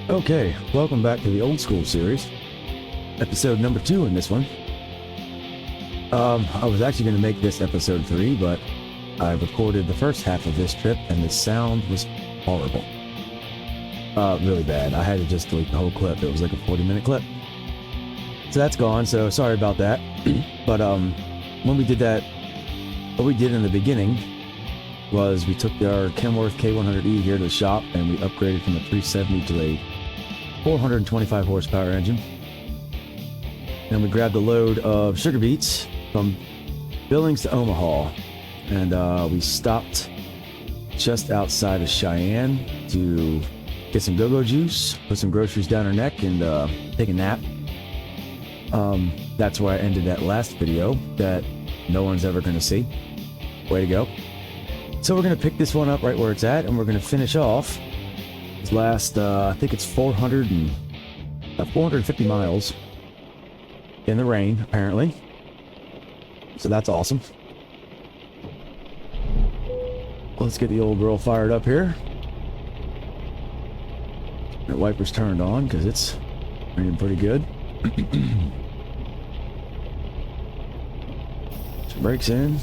Okay, welcome back to the old school series. Episode number 2 in this one. I was actually going to make this episode 3, but I recorded the first half of this trip and the sound was horrible. Really bad. I had to just delete the whole clip. It was like a 40-minute clip. So that's gone, so sorry about that. But when we did that, what we did in the beginning was we took our Kenworth K100E here to the shop and we upgraded from a 370 to a 425 horsepower engine. And we grabbed a load of sugar beets from Billings to Omaha, and we stopped just outside of Cheyenne to get some go-go juice, put some groceries down our neck, and take a nap. That's where I ended that last video that no one's ever going to see. Way to go. So we're going to pick this one up right where it's at, and we're going to finish off this last, I think it's 450 miles in the rain, apparently. So that's awesome. Let's get the old girl fired up here. The wipers turned on because it's raining pretty good. Some brakes in.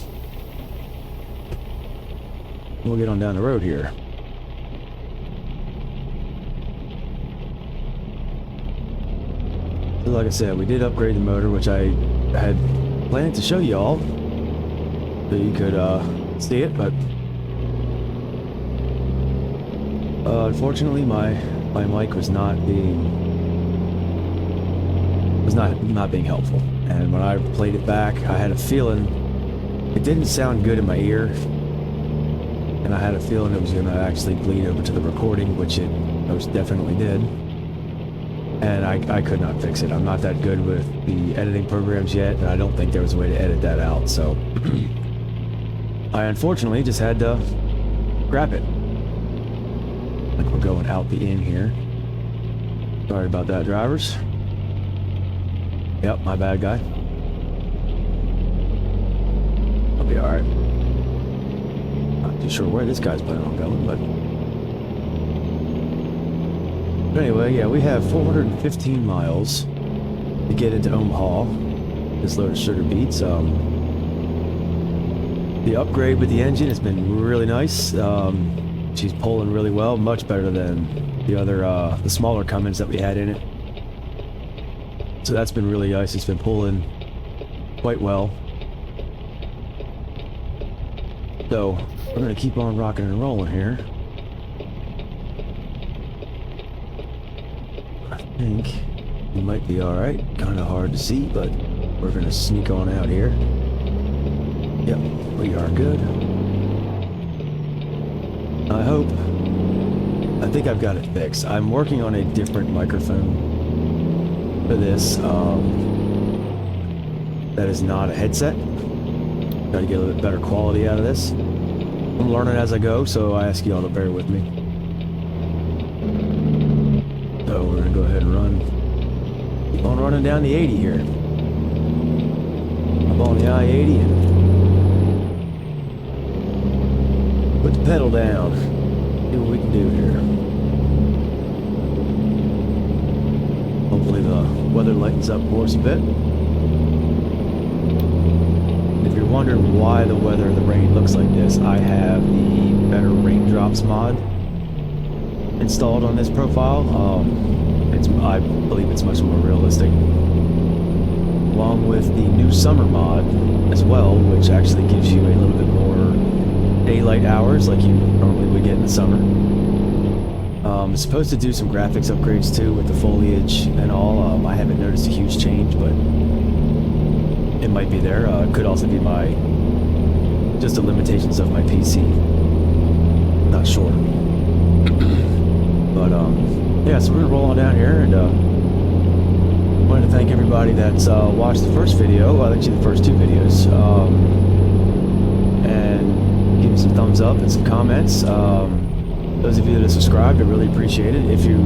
We'll get on down the road here. So like I said, we did upgrade the motor, which I had planned to show y'all so you could see it, but unfortunately my mic was not being helpful. And when I played it back, I had a feeling it didn't sound good in my ear. And I had a feeling it was going to actually bleed over to the recording, which it most definitely did. And I could not fix it. I'm not that good with the editing programs yet, and I don't think there was a way to edit that out. So I unfortunately just had to scrap it. Like we're going out the inn here. Sorry about that, drivers. Yep, my bad guy. I'll be alright. Not too sure where this guy's planning on going, but anyway, yeah, we have 415 miles to get into Omaha. This load of sugar beets. The upgrade with the engine has been really nice. She's pulling really well, much better than the other, the smaller Cummins that we had in it. So that's been really nice. It's been pulling quite well. So we're going to keep on rocking and rolling here. I think we might be alright. Kind of hard to see, but we're going to sneak on out here. Yep, we are good. I hope. I think I've got it fixed. I'm working on a different microphone for this. That is not a headset. Try to get a little bit better quality out of this. I'm learning as I go, so I ask you all to bear with me. So we're gonna go ahead and keep on running down the 80 here. Up on the I-80 and put the pedal down. See what we can do here. Hopefully the weather lightens up for us a bit. If you're wondering why the rain looks like this, I have the Better Raindrops mod installed on this profile. I believe it's much more realistic. Along with the new summer mod as well, which actually gives you a little bit more daylight hours like you normally would get in the summer. It's supposed to do some graphics upgrades too with the foliage and all. I haven't noticed a huge change, but it might be there. It could also be just the limitations of my PC. Not sure. But yeah, so we're gonna roll on down here, and wanted to thank everybody that's watched the first video. Well, actually the first 2 videos, and give me some thumbs up and some comments. Those of you that have subscribed, I really appreciate it. If you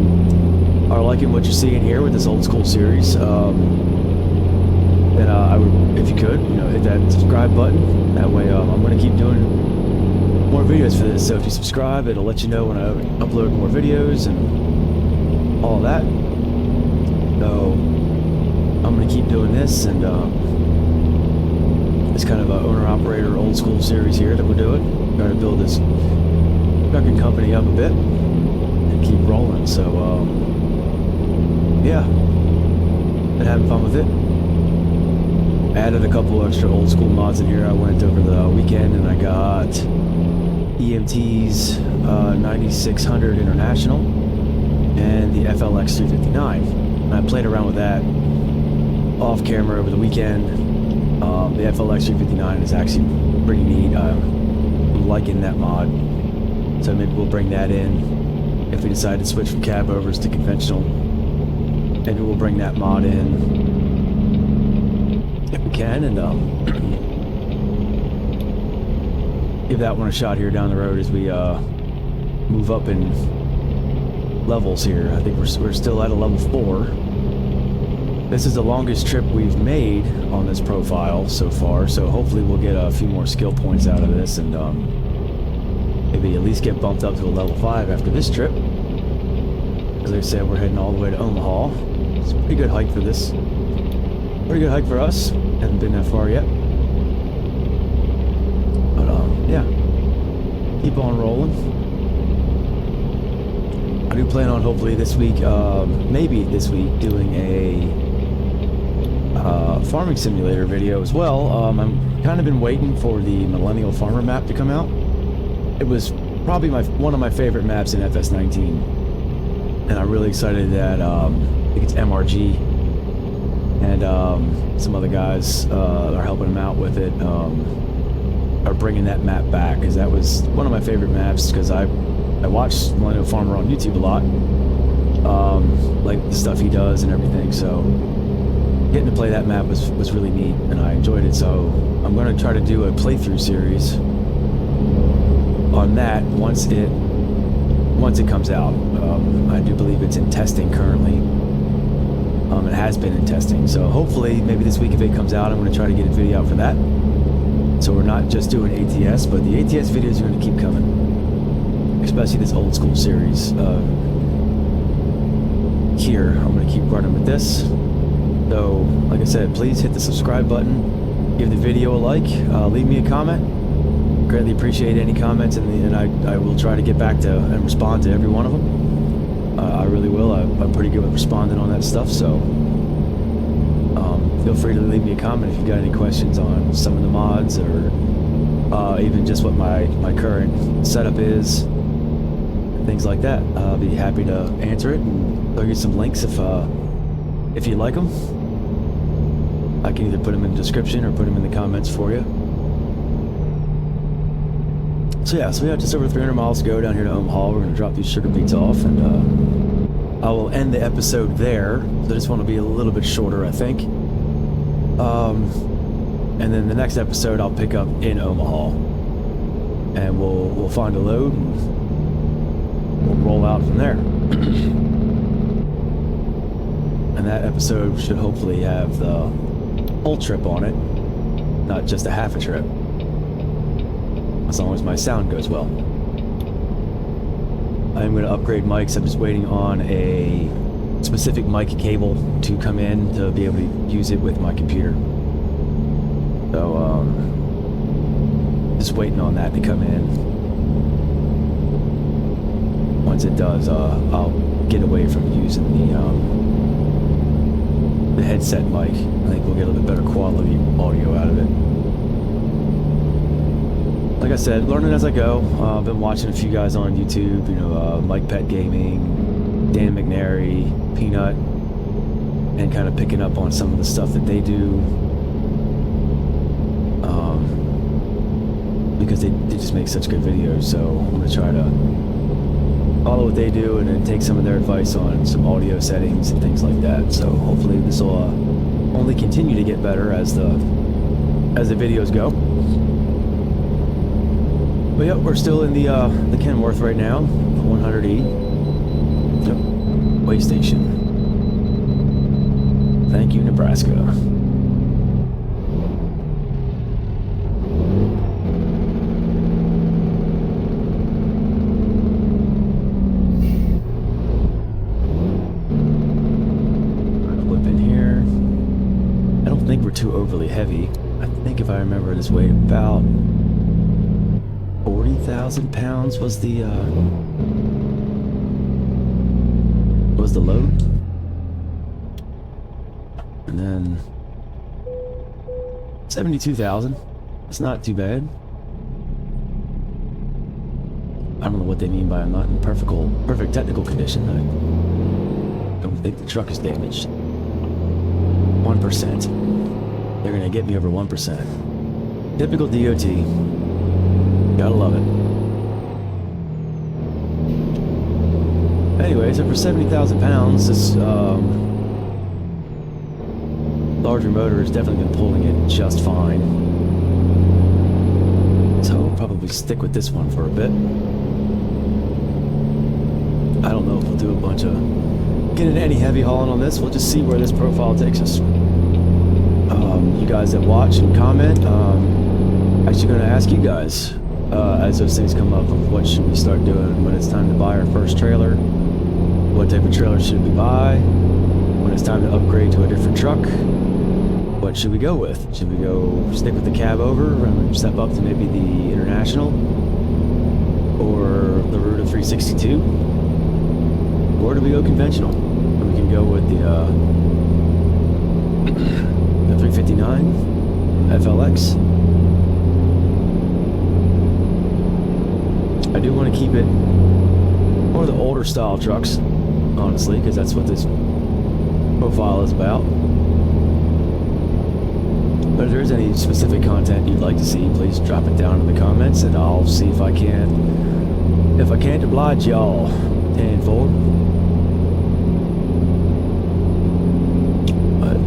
are liking what you're seeing here with this old school series, then I would, if you could, hit that subscribe button. That way, I'm going to keep doing more videos for this. So if you subscribe, it'll let you know when I upload more videos, and all that. So I'm gonna keep doing this, and it's kind of a owner-operator old school series here that we're doing. Trying to build this trucking company up a bit and keep rolling. So yeah, been having fun with it. Added a couple extra old school mods in here. I went over the weekend and I got EMT's 9600 International and the FLX 359. And I played around with that off camera over the weekend. The FLX 359 is actually pretty neat. I'm liking that mod. So maybe we'll bring that in if we decide to switch from cab overs to conventional. Maybe we'll bring that mod in if we can, and give that one a shot here down the road as we move up in levels here. I think we're still at a level 4. This is the longest trip we've made on this profile so far, so hopefully we'll get a few more skill points out of this, and maybe at least get bumped up to a level 5 after this trip. As I said, we're heading all the way to Omaha. It's a pretty good hike for this. Pretty good hike for us. Haven't been that far yet. But yeah, keep on rolling. I do plan on hopefully this week, maybe this week, doing a farming simulator video as well. I'm kind of been waiting for the Millennial Farmer map to come out. It was probably one of my favorite maps in FS19, and I'm really excited that I think it's MRG and some other guys are helping him out with it, are bringing that map back, because that was one of my favorite maps, because I watched Millennial Farmer on YouTube a lot, like the stuff he does and everything, so getting to play that map was really neat, and I enjoyed it. So I'm going to try to do a playthrough series on that once it comes out. I do believe it's in testing currently. It has been in testing, so hopefully maybe this week if it comes out, I'm going to try to get a video out for that. So we're not just doing ATS, but the ATS videos are going to keep coming, especially this old school series. Here, I'm going to keep running with this. So, like I said, please hit the subscribe button, give the video a like, leave me a comment. Greatly appreciate any comments, and I will try to get back to and respond to every one of them. I really will. I'm pretty good with responding on that stuff, so feel free to leave me a comment if you've got any questions on some of the mods, or even just what my current setup is, things like that. I'll be happy to answer it and throw you some links if you like them. I can either put them in the description or put them in the comments for you. So yeah, we have just over 300 miles to go down here to Omaha. We're going to drop these sugar beets off, and I will end the episode there. So this one will be a little bit shorter, I think. And then the next episode I'll pick up in Omaha, and we'll find a load and we'll roll out from there. And that episode should hopefully have the whole trip on it, not just a half a trip. As long as my sound goes well. I'm going to upgrade mics. I'm just waiting on a specific mic cable to come in to be able to use it with my computer. So, just waiting on that to come in. Once it does, I'll get away from using the headset mic. I think we'll get a little bit better quality audio out of it. Like I said, learning as I go. I've been watching a few guys on YouTube, Mike Pet Gaming, Dan McNary, Peanut, and kind of picking up on some of the stuff that they do, because they just make such good videos. So I'm going to try to follow what they do and then take some of their advice on some audio settings and things like that. So hopefully this will only continue to get better as the videos go. But yep, we're still in the Kenworth right now, 100E. Yep, way station. Thank you, Nebraska. heavy. I think if I remember this weighed about 40,000 pounds was the load. And then 72,000. It's not too bad. I don't know what they mean by I'm not in perfect technical condition. I don't think the truck is damaged. 1%. They're gonna get me over 1%. Typical DOT. Gotta love it. Anyway, so for 70,000 pounds, this larger motor has definitely been pulling it just fine. So I'll probably stick with this one for a bit. I don't know if we'll do a bunch of getting any heavy hauling on this. We'll just see where this profile takes us. You guys that watch and comment, actually going to ask you guys as those things come up of what should we start doing when it's time to buy our first trailer. What type of trailer should we buy? When it's time to upgrade to a different truck, what should we go with? Should we go stick with the cab over and step up to maybe the International? Or the route of 362? Or do we go conventional? We can go with the 359 FLX. I do want to keep it more the older style trucks, honestly, because that's what this profile is about. But if there's any specific content you'd like to see, please drop it down in the comments, and I'll see if I can't oblige y'all tenfold. But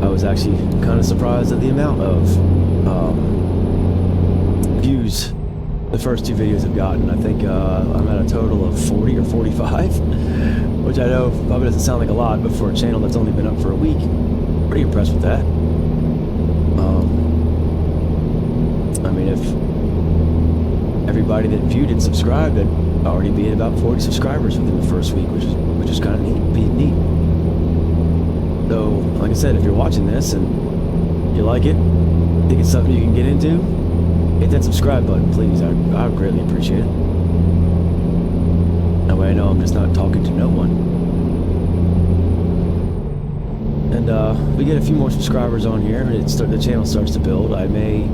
I was actually kind of surprised at the amount of views the first two videos have gotten. I think I'm at a total of 40 or 45, which I know probably doesn't sound like a lot, but for a channel that's only been up for a week, pretty impressed with that. I mean, if everybody that viewed and subscribed, I'd already be at about 40 subscribers within the first week, which is kind of neat. So, like I said, if you're watching this and you like it, think it's something you can get into, hit that subscribe button, please. I would greatly appreciate it. That way I know I'm just not talking to no one. And we get a few more subscribers on here, and the channel starts to build. I may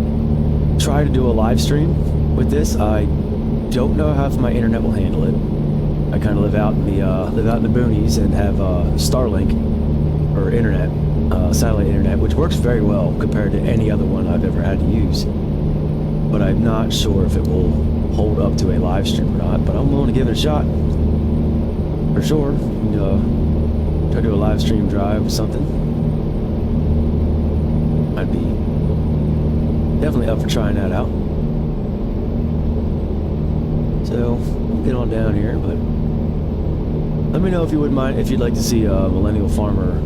try to do a live stream with this. I don't know how if my internet will handle it. I kind of live out in the boonies and have Starlink or internet, satellite internet, which works very well compared to any other one I've ever had to use. But I'm not sure if it will hold up to a live stream or not, but I'm willing to give it a shot. For sure. Try to do a live stream drive or something. I'd be definitely up for trying that out. So, we'll get on down here, but let me know if you wouldn't mind, if you'd like to see a Millennial Farmer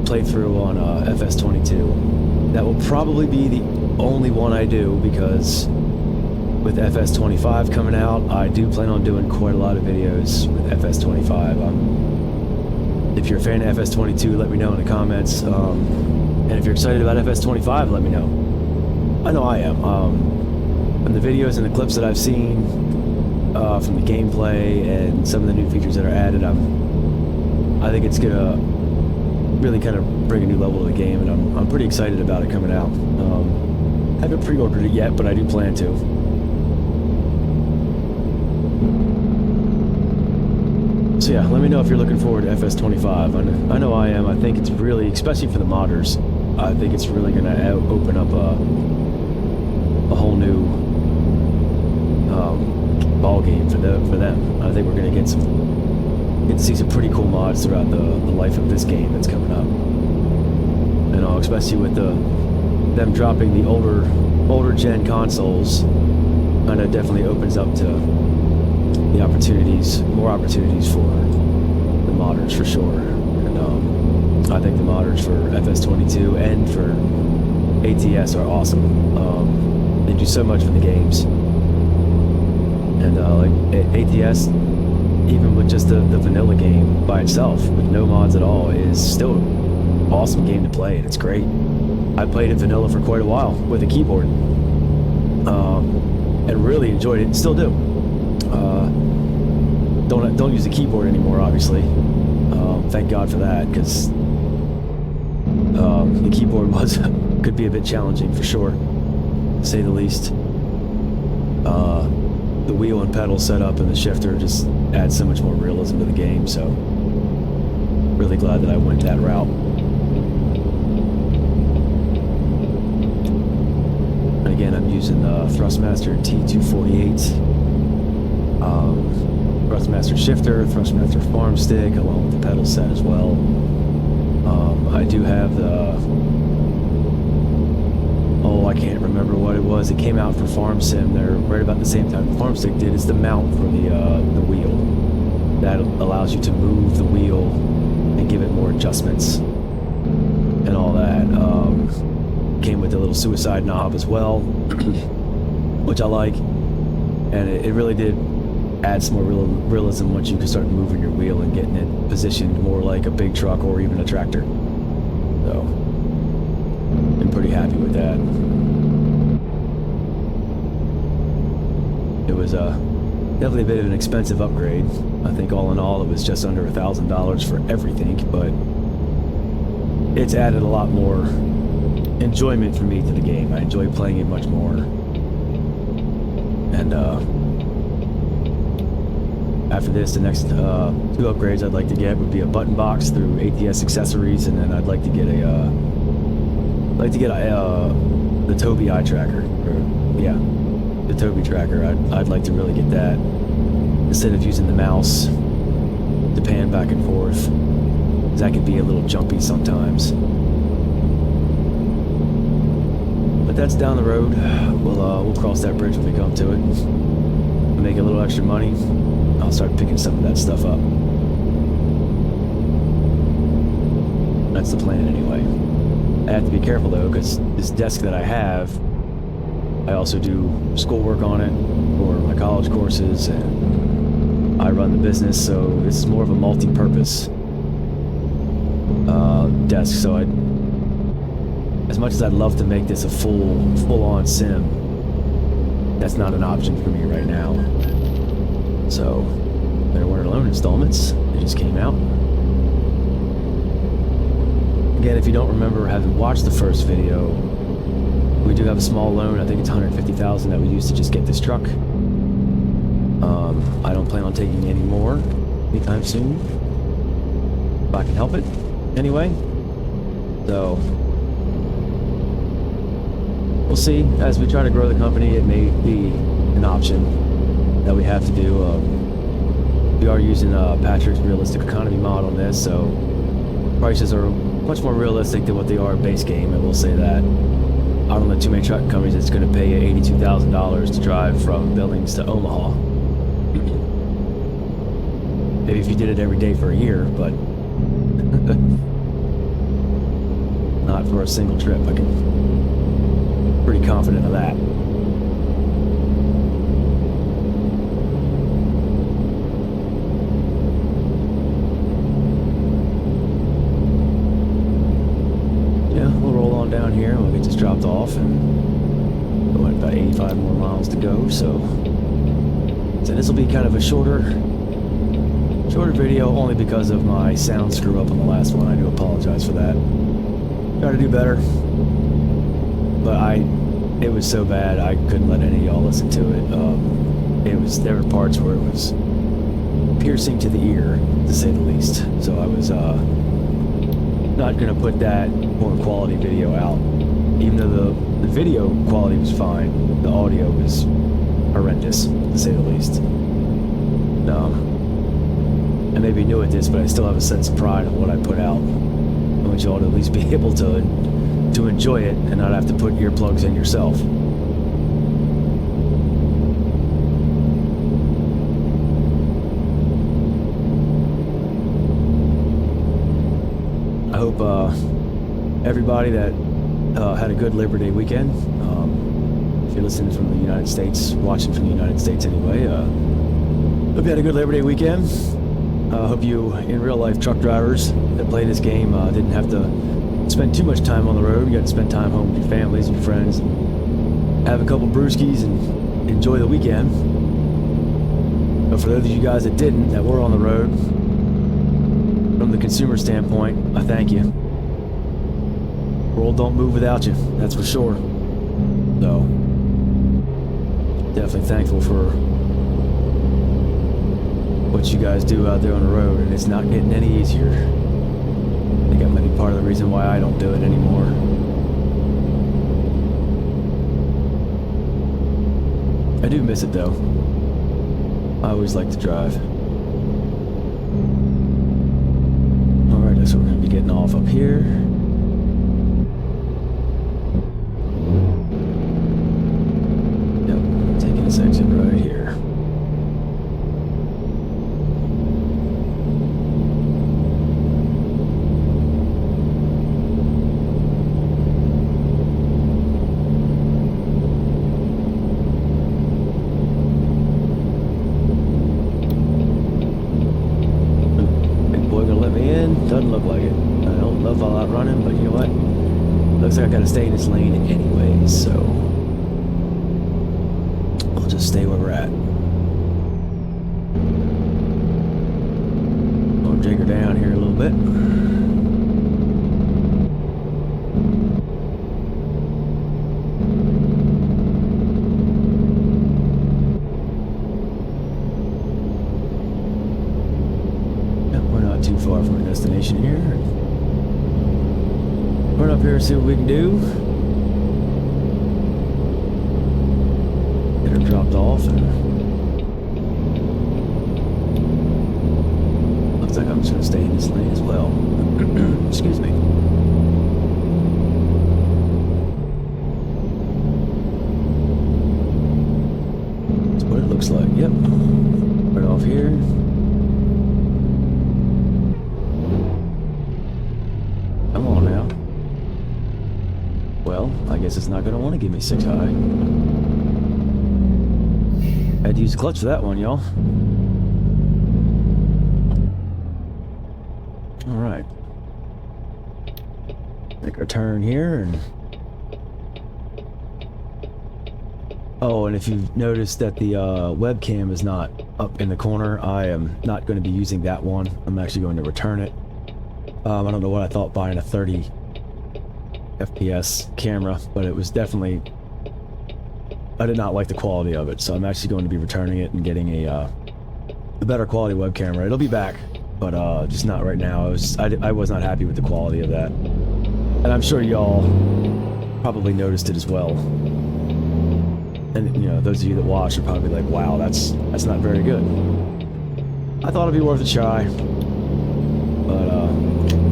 playthrough on FS22. That will probably be the only one I do, because with FS25 coming out, I do plan on doing quite a lot of videos with FS25. If you're a fan of FS22, let me know in the comments. And if you're excited about FS25, let me know. I know I am. From the videos and the clips that I've seen, from the gameplay and some of the new features that are added, I think it's gonna really kind of bring a new level to the game, and I'm pretty excited about it coming out. I haven't pre-ordered it yet, but I do plan to. So yeah, let me know if you're looking forward to FS25. I know I am. I think it's really, especially for the modders, I think it's really going to open up a whole new ball game for them. I think we're going to get to see some pretty cool mods throughout the life of this game that's coming up. And especially with them dropping the older gen consoles, kind of definitely opens up to the more opportunities for the modders for sure. And I think the modders for FS22 and for ATS are awesome. They do so much for the games. And like ATS, even with just the vanilla game by itself, with no mods at all, is still awesome game to play, and it's great. I played it vanilla for quite a while with a keyboard, and really enjoyed it. Still do. Don't use a keyboard anymore, obviously. Thank God for that, because the keyboard could be a bit challenging for sure, to say the least. The wheel and pedal setup and the shifter just adds so much more realism to the game, so really glad that I went that route. And again, I'm using the Thrustmaster T248 Thrustmaster shifter, Thrustmaster farm stick, along with the pedal set as well. I do have the... I can't remember what it was. It came out for Farm Sim there right about the same time the Farm Stick did. It's the mount for the wheel that allows you to move the wheel and give it more adjustments and all that. Came with a little suicide knob as well, which I like, and it really did add some more realism once you can start moving your wheel and getting it positioned more like a big truck or even a tractor. So I'm pretty happy with that. It was definitely a bit of an expensive upgrade. I think all in all it was just under $1,000 for everything, but it's added a lot more enjoyment for me to the game. I enjoy playing it much more. And after this, the next 2 upgrades I'd like to get would be a button box through ATS accessories, and then I'd like to get the Tobii eye tracker. The Tobii tracker. I'd like to really get that instead of using the mouse to pan back and forth, because that can be a little jumpy sometimes. But that's down the road. We'll cross that bridge when we come to it. We'll make a little extra money. I'll start picking some of that stuff up. That's the plan anyway. I have to be careful though, because this desk that I have, I also do schoolwork on it for my college courses, and I run the business, so it's more of a multi-purpose desk. So as much as I'd love to make this a full-on sim, that's not an option for me right now. So there weren't loan installments. They just came out. Again, if you don't remember having watched the first video, we do have a small loan. I think it's $150,000 that we used to just get this truck. I don't plan on taking any more anytime soon, if I can help it anyway. So we'll see. As we try to grow the company, it may be an option that we have to do. We are using Patrick's realistic economy mod on this, so prices are much more realistic than what they are in base game, and we'll say that. I don't know too many truck companies that's going to pay you $82,000 to drive from Billings to Omaha. Maybe if you did it every day for a year, but not for a single trip. I can pretty confident of that. Down here, we'll get this dropped off, and we'll have about 85 more miles to go. So this will be kind of a shorter video, only because of my sound screw up on the last one. I do apologize for that. Try to do better, but it was so bad I couldn't let any of y'all listen to it. There were parts where it was piercing to the ear, to say the least. So I was not gonna put that more quality video out, even though the video quality was fine. The audio was horrendous, to say the least. I maybe new at this, but I still have a sense of pride in what I put out. I want you all to at least be able to enjoy it and not have to put earplugs in yourself. I hope everybody that had a good Labor Day weekend. If you're listening from the United States, watching from the United States anyway, hope you had a good Labor Day weekend. Hope you, in real life, truck drivers that play this game didn't have to spend too much time on the road. You got to spend time home with your families and your friends, and have a couple brewskis and enjoy the weekend. But for those of you guys that didn't, that were on the road, from the consumer standpoint, I thank you. The world don't move without you, that's for sure. So, definitely thankful for what you guys do out there on the road, and it's not getting any easier. I think that might be part of the reason why I don't do it anymore. I do miss it though. I always like to drive. Alright, so we're going to be getting off up here. Yep, taking this exit right here. Doesn't look like it. I don't love all that running, but you know what? Looks like I gotta stay in this lane anyway, so I'll just stay where we're at. I'll jig her down here a little bit. Too far from our destination here. Run up here and see what we can do. Get her dropped off, and looks like I'm just gonna stay in this lane as well. Excuse me. That's what it looks like. Yep. Right off here. Come on now. Well, I guess it's not going to want to give me 6 high. Had to use a clutch for that one, y'all. Alright. Make our turn here and... Oh, and if you've noticed that the webcam is not up in the corner, I am not going to be using that one. I'm actually going to return it. I don't know what I thought buying a 30 FPS camera, but it was definitely... I did not like the quality of it, so I'm actually going to be returning it and getting a better quality web camera. It'll be back, but just not right now. I was not happy with the quality of that. And I'm sure y'all probably noticed it as well. And, you know, those of you that watch are probably like, wow, that's not very good. I thought it'd be worth a try. But,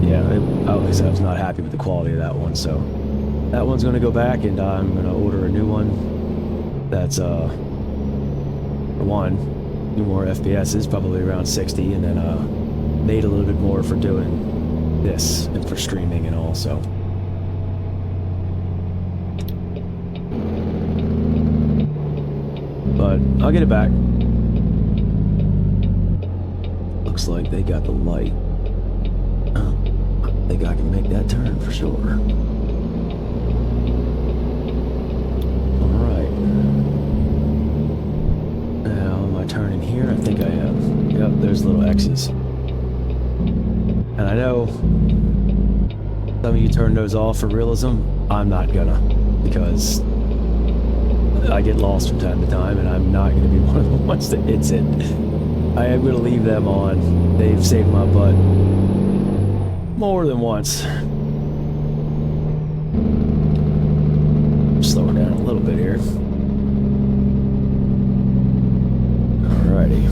yeah, obviously I was not happy with the quality of that one, so that one's going to go back, and I'm going to order a new one that's, for one, more FPSs, probably around 60, and then made a little bit more for doing this and for streaming and all, so. But I'll get it back. Looks like they got the light. I think I can make that turn for sure. Alright. Now, am I turning here? I think I am. Yep, there's little X's. And I know some of you turn those off for realism. I'm not gonna, because I get lost from time to time, and I'm not gonna be one of the ones that hits it. I am gonna leave them on. They've saved my butt more than once. Slow her down a little bit here. Alrighty.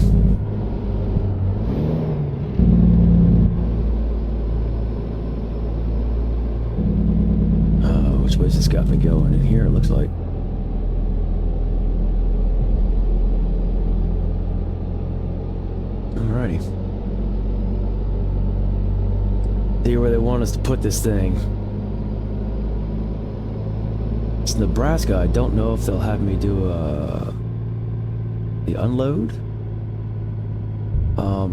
Which way's this got me going? In here, it looks like. Alrighty. See where they want us to put this thing. It's Nebraska. I don't know if they'll have me do the unload.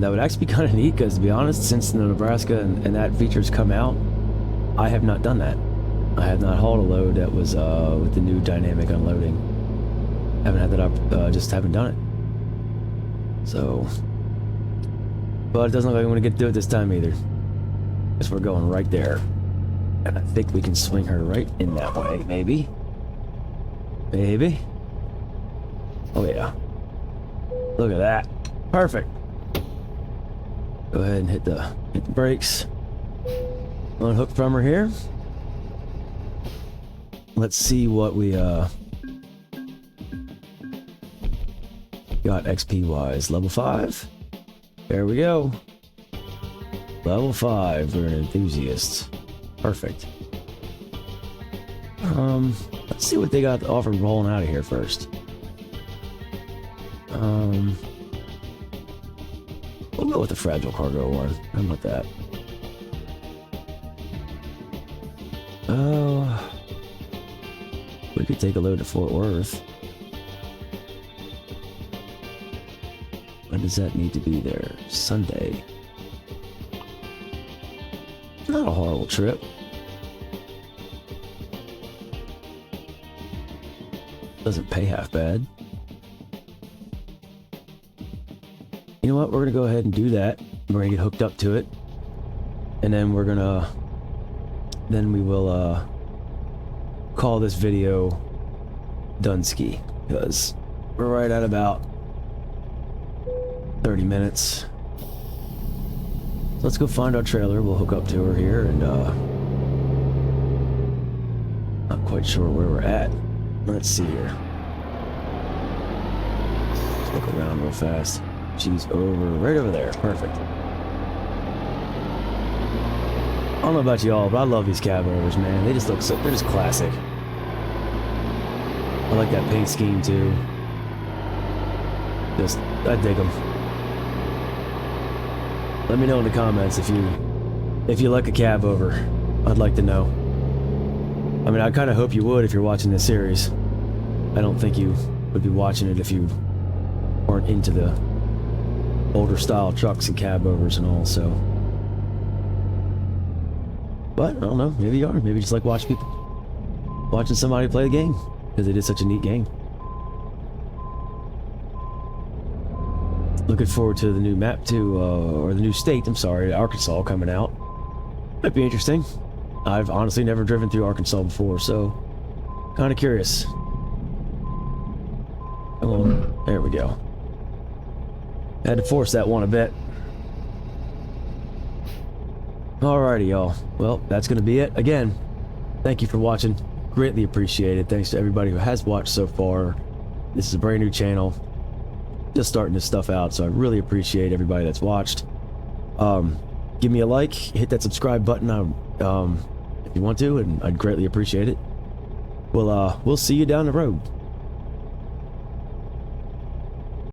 That would actually be kind of neat, because to be honest, since the Nebraska and that feature's come out, I have not done that. I have not hauled a load that was with the new dynamic unloading. Haven't had that up, just haven't done it. So, but it doesn't look like I'm gonna get to do it this time either. Guess we're going right there. And I think we can swing her right in that way, maybe. Maybe. Oh yeah. Look at that. Perfect. Go ahead and hit the brakes. Unhook from her here. Let's see what we got XP wise. Level 5. There we go. Level 5. We're an enthusiast. Perfect. Let's see what they got to offer rolling out of here first. We'll go with the fragile cargo one. How about that? Oh, we could take a load to Fort Worth. When does that need to be there? Sunday. Not a horrible trip. Doesn't pay half bad. You know what? We're gonna go ahead and do that. We're gonna get hooked up to it, and then we're gonna, then we will call this video Dunsky, because we're right at about 30 minutes. Let's go find our trailer. We'll hook up to her here, and not quite sure where we're at. Let's see here. Let's look around real fast. She's right over there. Perfect. I don't know about y'all, but I love these cab overs, man. They just look so, they're just classic. I like that paint scheme too. I dig them. Let me know in the comments if you like a cab over. I'd like to know. I mean, I kind of hope you would if you're watching this series. I don't think you would be watching it if you weren't into the older style trucks and cab overs and all, so. But, I don't know, maybe you are. Maybe you just like watching somebody play the game, because it is such a neat game. Looking forward to the new map too, or the new state, I'm sorry, Arkansas coming out. Might be interesting. I've honestly never driven through Arkansas before, so kind of curious. Come on, there we go. Had to force that one a bit. Alrighty, y'all. Well, that's gonna be it. Again, thank you for watching. Greatly appreciated. Thanks to everybody who has watched so far. This is a brand new channel. Just starting this stuff out, so I really appreciate everybody that's watched. Give me a like, hit that subscribe button if you want to, and I'd greatly appreciate it. We'll see you down the road.